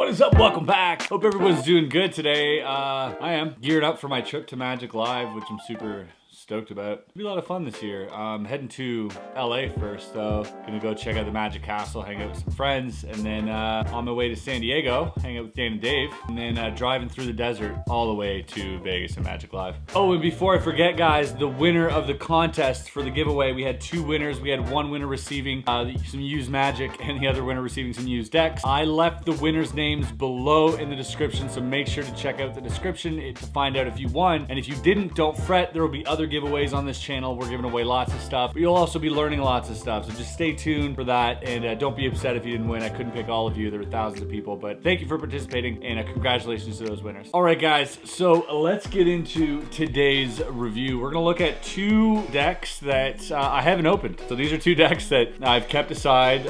What is up? Welcome back. Hope everyone's doing good today. I am geared up for my trip to Magic Live, which I'm super stoked about. It'll be a lot of fun this year. I'm heading to LA first though. Gonna go check out the Magic Castle, hang out with some friends, and then on my way to San Diego, hang out with Dan and Dave, and then driving through the desert all the way to Vegas and Magic Live. Oh, and before I forget guys, the winner of the contest for the giveaway, we had two winners. We had one winner receiving some used Magic and the other winner receiving some used decks. I left the winners' names below in the description, so make sure to check out the description to find out if you won. And if you didn't, don't fret, there will be other giveaways on this channel. We're giving away lots of stuff, but you'll also be learning lots of stuff, so just stay tuned for that, and don't be upset if you didn't win. I couldn't pick all of you. There were thousands of people, but thank you for participating, and congratulations to those winners. All right guys, so let's get into today's review. We're gonna look at two decks that I haven't opened. So these are two decks that I've kept aside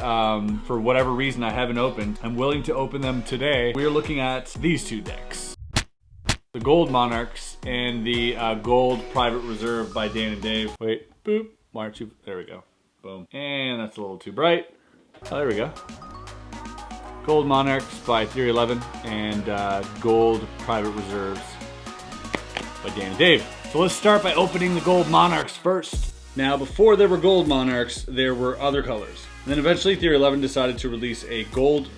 for whatever reason I haven't opened. I'm willing to open them today. We are looking at these two decks. The Gold Monarchs and the Gold Private Reserve by Dan and Dave. Wait, boop, why aren't you? There we go, boom. And that's a little too bright. Oh, there we go. Gold Monarchs by Theory 11 and Gold Private Reserves by Dan and Dave. So let's start by opening the Gold Monarchs first. Now, before there were Gold Monarchs, there were other colors. And then eventually Theory 11 decided to release a gold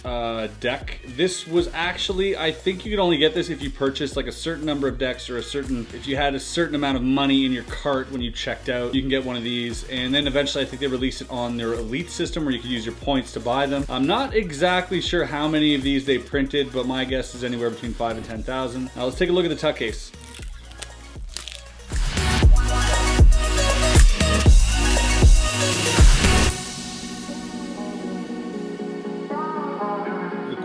deck. This was actually, I think you could only get this if you purchased like a certain number of decks or if you had a certain amount of money in your cart when you checked out, you can get one of these. And then eventually I think they released it on their Elite system where you could use your points to buy them. I'm not exactly sure how many of these they printed, but my guess is anywhere between 5 and 10,000. Now let's take a look at the tuck case.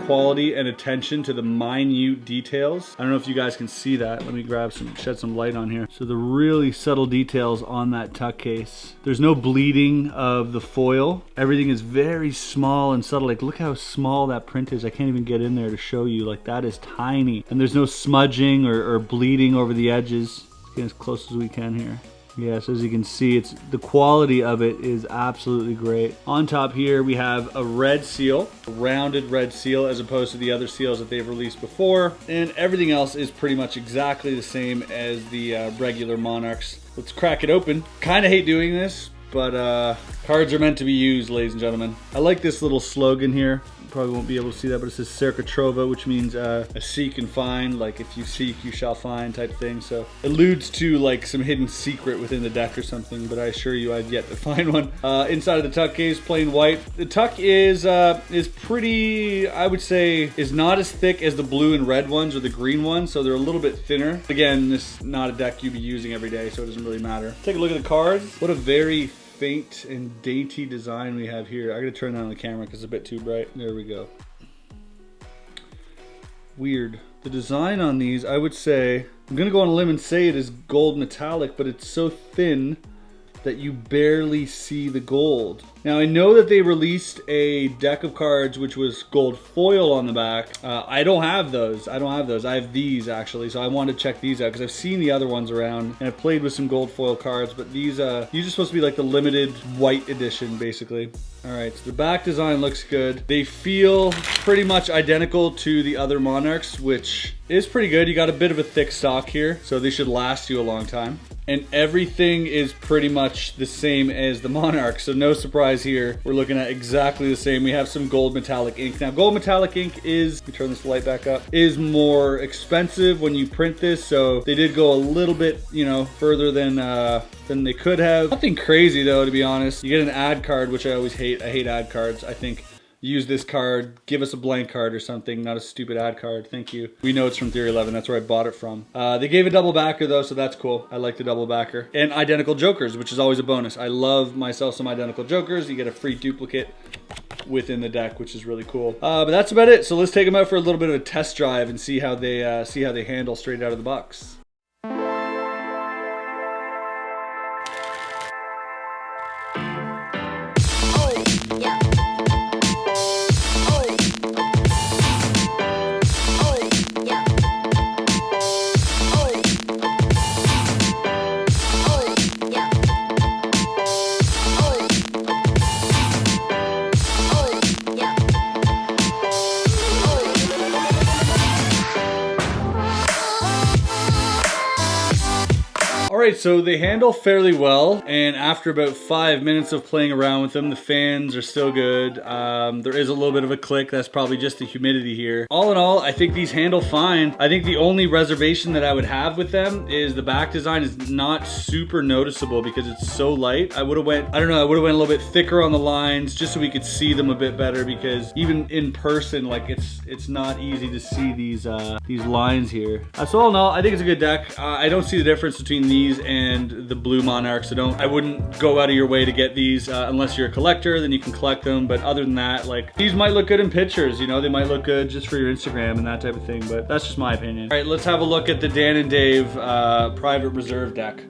Quality and attention to the minute details. I don't know if you guys can see that. Let me shed some light on here. So the really subtle details on that tuck case. There's no bleeding of the foil. Everything is very small and subtle. Like, look how small that print is. I can't even get in there to show you. Like, that is tiny. And there's no smudging or bleeding over the edges. Let's get as close as we can here. Yes, as you can see, the quality of it is absolutely great. On top here, we have a red seal, a rounded red seal, as opposed to the other seals that they've released before. And everything else is pretty much exactly the same as the regular Monarchs. Let's crack it open. Kind of hate doing this, but cards are meant to be used, ladies and gentlemen. I like this little slogan here. Probably won't be able to see that, but it says Cerca Trova, which means a seek and find, like if you seek you shall find type thing. So alludes to like some hidden secret within the deck or something, but I assure you I've yet to find one. Inside of the tuck case, plain white. The tuck is pretty, I would say, is not as thick as the blue and red ones or the green ones, so they're a little bit thinner. Again, this is not a deck you'd be using every day, so it doesn't really matter. Take a look at the cards. What a very faint and dainty design we have here. I gotta turn that on the camera because it's a bit too bright. There we go. Weird. The design on these, I would say, I'm gonna go on a limb and say it is gold metallic, but it's so thin that you barely see the gold. Now I know that they released a deck of cards which was gold foil on the back. I don't have those. I have these actually, so I wanted to check these out because I've seen the other ones around and I've played with some gold foil cards, but these are supposed to be like the limited white edition basically. All right, so the back design looks good. They feel pretty much identical to the other Monarchs, which is pretty good. You got a bit of a thick stock here, so they should last you a long time. And everything is pretty much the same as the Monarch, so no surprise here. We're looking at exactly the same. We have some gold metallic ink. Now, gold metallic ink is, let me turn this light back up, is more expensive when you print this, so they did go a little bit, you know, further than they could have. Nothing crazy though, to be honest. You get an ad card, which I always hate. I hate ad cards. I think use this card, give us a blank card or something, not a stupid ad card, thank you. We know it's from Theory 11, that's where I bought it from. They gave a double backer though, so that's cool. I like the double backer. And identical jokers, which is always a bonus. I love myself some identical jokers. You get a free duplicate within the deck, which is really cool. But that's about it. So let's take them out for a little bit of a test drive and see how they handle straight out of the box. right, so they handle fairly well, and after about 5 minutes of playing around with them, the fans are still good. There is a little bit of a click. That's probably just the humidity here. All in all, I think these handle fine. I think the only reservation that I would have with them is the back design is not super noticeable because it's so light. I would have went, I don't know, I would have went a little bit thicker on the lines just so we could see them a bit better, because even in person, like it's not easy to see these lines here. So all in all, I think it's a good deck. I don't see the difference between these and the blue Monarchs. I wouldn't go out of your way to get these unless you're a collector, then you can collect them. But other than that, like, these might look good in pictures, you know, they might look good just for your Instagram and that type of thing, but that's just my opinion. All right, let's have a look at the Dan and Dave Private Reserve deck.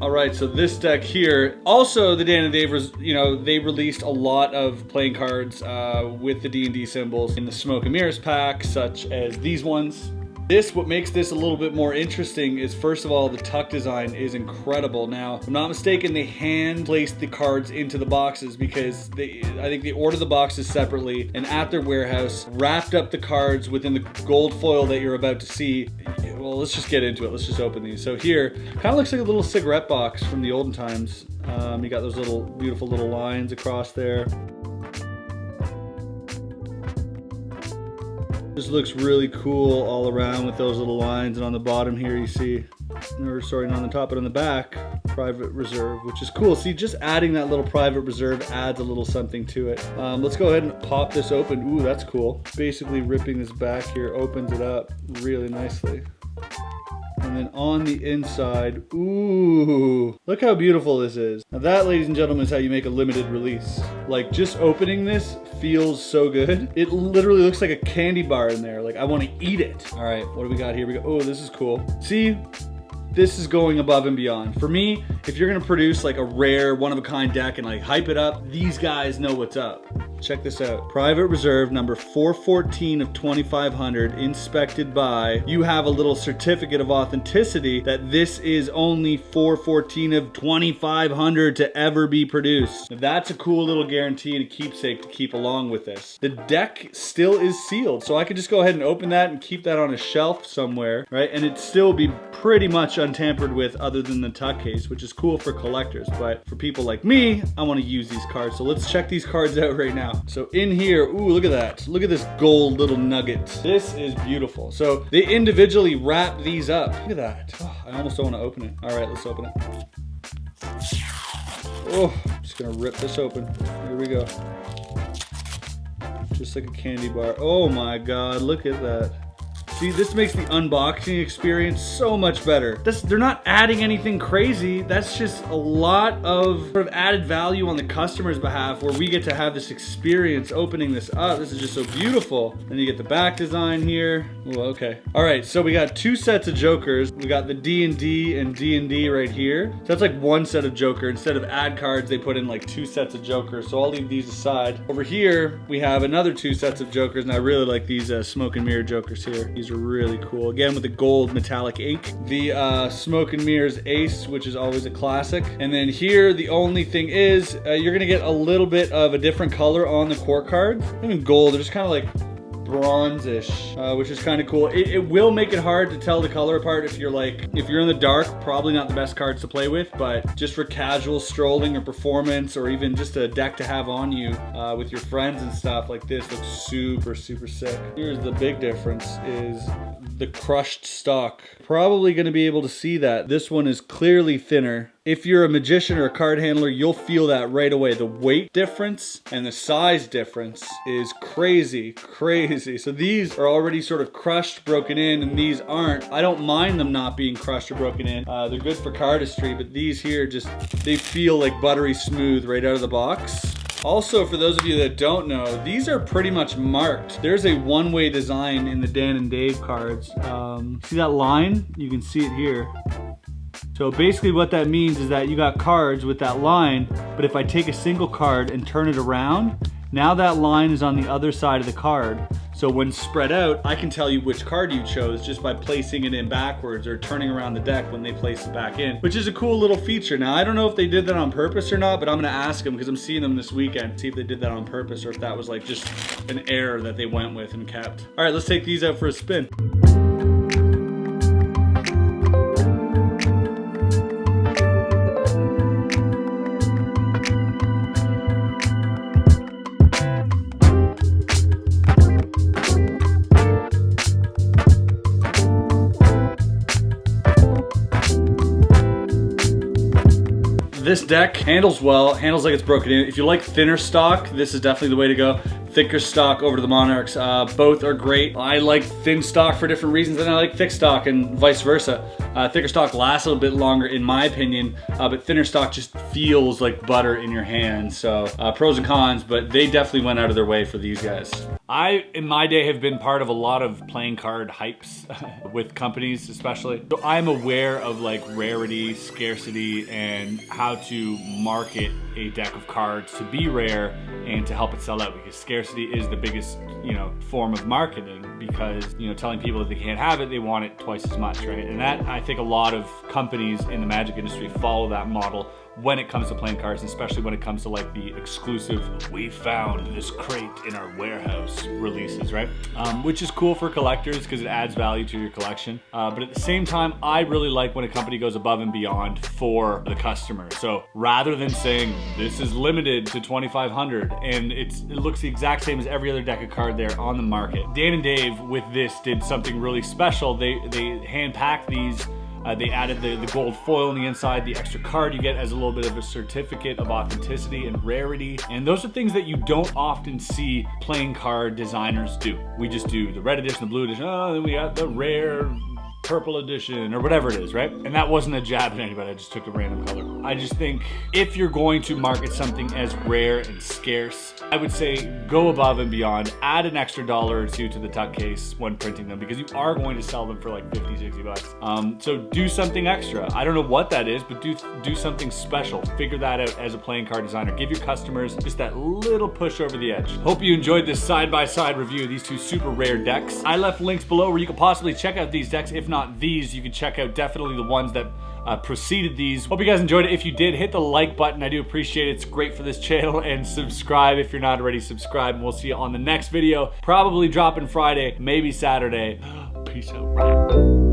All right, so this deck here, also the Dan and Dave, you know, they released a lot of playing cards with the D&D symbols in the Smoke and Mirrors pack, such as these ones. What makes this a little bit more interesting is, first of all, the tuck design is incredible. Now, if I'm not mistaken, they hand placed the cards into the boxes because I think they order the boxes separately, and at their warehouse, wrapped up the cards within the gold foil that you're about to see. Well, let's just get into it. Let's just open these. So here, kind of looks like a little cigarette box from the olden times. You got those little, beautiful little lines across there. This looks really cool all around with those little lines, and on the bottom here you see, or sorry, not on the top, but on the back, Private Reserve, which is cool. See, just adding that little Private Reserve adds a little something to it. Let's go ahead and pop this open. Ooh, that's cool. Basically ripping this back here opens it up really nicely. And then on the inside, ooh, look how beautiful this is. Now that, ladies and gentlemen, is how you make a limited release. Like, just opening this feels so good. It literally looks like a candy bar in there. Like, I want to eat it. All right, what do we got here? We go, oh, this is cool. See, this is going above and beyond. For me, if you're gonna produce like a rare, one-of-a-kind deck and like hype it up, these guys know what's up. Check this out. Private Reserve number 414 of 2500, inspected by. You have a little certificate of authenticity that this is only 414 of 2500 to ever be produced. Now, that's a cool little guarantee and a keepsake to keep along with this. The deck still is sealed, so I could just go ahead and open that and keep that on a shelf somewhere, right? And it'd still be pretty much untampered with, other than the tuck case, which is cool for collectors. But for people like me, I want to use these cards. So let's check these cards out right now. So in here, ooh, look at that. Look at this gold little nugget. This is beautiful. So they individually wrap these up. Look at that. Oh, I almost don't want to open it. All right, let's open it. Oh, I'm just gonna rip this open. Here we go. Just like a candy bar. Oh my God, look at that. See, this makes the unboxing experience so much better. They're not adding anything crazy. That's just a lot of sort of added value on the customer's behalf, where we get to have this experience opening this up. This is just so beautiful. Then you get the back design here. Oh, okay. All right, so we got two sets of jokers. We got the D&D and D&D right here. So that's like one set of joker. Instead of ad cards, they put in like two sets of jokers. So I'll leave these aside. Over here, we have another two sets of jokers, and I really like these smoke and mirror jokers here. These are really cool. Again, with the gold metallic ink. The Smoke and Mirrors Ace, which is always a classic. And then here, the only thing is, you're gonna get a little bit of a different color on the court cards. Even gold, they're just kind of like bronzish, which is kind of cool. It will make it hard to tell the color apart if you're in the dark. Probably not the best cards to play with, but just for casual strolling or performance, or even just a deck to have on you with your friends and stuff, like this looks super, super sick. Here's the big difference, is the crushed stock. Probably going to be able to see that. This one is clearly thinner. If you're a magician or a card handler, you'll feel that right away. The weight difference and the size difference is crazy, crazy. So these are already sort of crushed, broken in, and these aren't. I don't mind them not being crushed or broken in. They're good for cardistry, but these here just, they feel like buttery smooth right out of the box. Also, for those of you that don't know, these are pretty much marked. There's a one-way design in the Dan and Dave cards. See that line? You can see it here. So basically what that means is that you got cards with that line, but if I take a single card and turn it around, now that line is on the other side of the card. So when spread out, I can tell you which card you chose just by placing it in backwards or turning around the deck when they place it back in, which is a cool little feature. Now, I don't know if they did that on purpose or not, but I'm gonna ask them because I'm seeing them this weekend, see if they did that on purpose or if that was like just an error that they went with and kept. All right, let's take these out for a spin. this deck handles well, handles like it's broken in. If you like thinner stock, this is definitely the way to go. Thicker stock over to the Monarchs. Both are great. I like thin stock for different reasons than I like thick stock, and vice versa. Thicker stock lasts a little bit longer in my opinion, but thinner stock just feels like butter in your hands. So pros and cons, but they definitely went out of their way for these guys. I, in my day, have been part of a lot of playing card hypes with companies especially. So I'm aware of like rarity, scarcity, and how to market a deck of cards to be rare and to help it sell out, because scarcity is the biggest, you know, form of marketing, because, you know, telling people that they can't have it, they want it twice as much, right? And that, I think a lot of companies in the Magic industry follow that model when it comes to playing cards, and especially when it comes to like the exclusive, we found this crate in our warehouse releases, right? Which is cool for collectors because it adds value to your collection. But at the same time, I really like when a company goes above and beyond for the customer. So rather than saying, this is limited to 2,500 and it looks the exact same as every other deck of card there on the market. Dan and Dave with this did something really special. They hand packed these. They added the gold foil on the inside, the extra card you get as a little bit of a certificate of authenticity and rarity. And those are things that you don't often see playing card designers do. We just do the red edition, the blue edition, oh, then we got the rare purple edition or whatever it is, right? And that wasn't a jab at anybody, I just took a random color. I just think if you're going to market something as rare and scarce, I would say go above and beyond, add an extra $1 or $2 to the tuck case when printing them, because you are going to sell them for like 50, 60 bucks. So do something extra. I don't know what that is, but do something special. Figure that out as a playing card designer. Give your customers just that little push over the edge. Hope you enjoyed this side-by-side review of these two super rare decks. I left links below where you could possibly check out these decks. If not these, you can check out definitely the ones that preceded these. Hope you guys enjoyed it. If you did, hit the like button. I do appreciate it. It's great for this channel. And subscribe if you're not already subscribed. And we'll see you on the next video. Probably dropping Friday, maybe Saturday. Peace out.